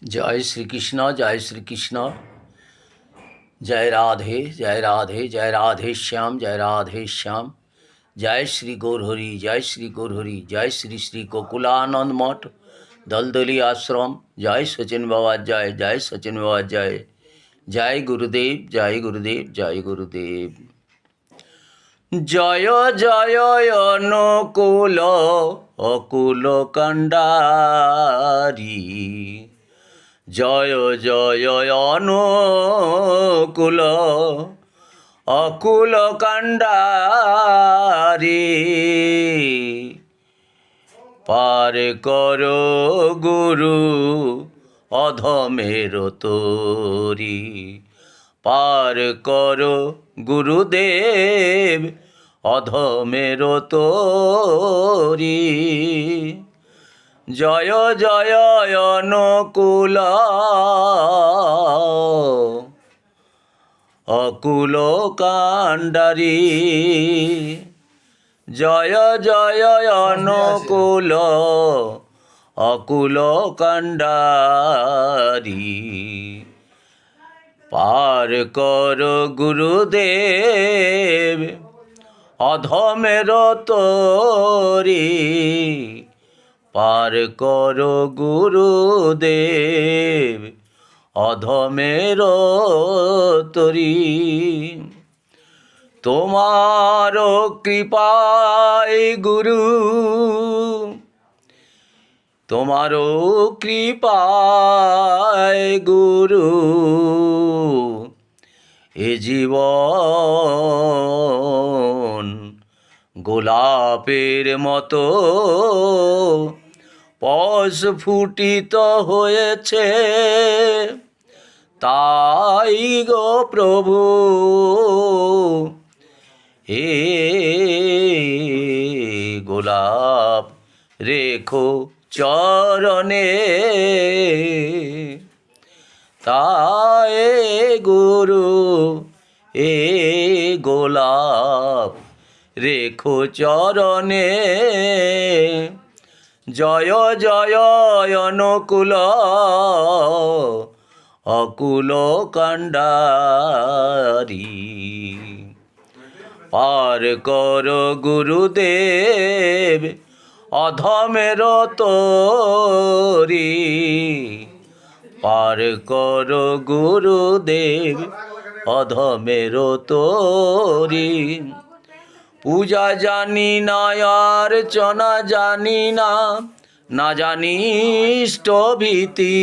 जय श्री कृष्ण, जय श्री कृष्ण। जय राधे, जय राधे, जय राधे श्याम, जय राधे श्याम। जय श्री गौरहरि, जय श्री गौरहरि, जय श्री श्री गोकुलानंद मठ दलदली आश्रम। जय सचिन बाबा, जय जय सचिन बाबा, जय जय गुरुदेव, जय गुरुदेव, जय गुरुदेव। जय जय अनुकूल अकुल कंडारी, जय जय अनुकूल अकुल कंडारी। पार करो गुरु अधमेर तोरी, पार करो गुरुदेव अधमेर तोरी। जय जय अनुकूल अकुल कांडारी, जय जय अनुकूल अकुल कांडारी। पार कर गुरुदेव अधमेर तोरी, पार कर गुरुदेव अधमेर तोरी। तुम्हारो कृपाय गुरु, तुम्हारो कृपाय गुरु, ए जीवन गोलापेर मतो प्रस्फुटित হয়েছে। তাই গো প্রভু হে গোলাপ রেখো চরণে, তাই গুরু এ গোলাপ রেখো চরণে। জয় জয় অনুকূল অকুল কান্ডারি। পার কর গুরুদেব অধমের তোরি, পার কর গুরুদেব অধমের তোরি। পূজা জানি না অর্চনা জানি না, না জানি ইষ্টভীতি।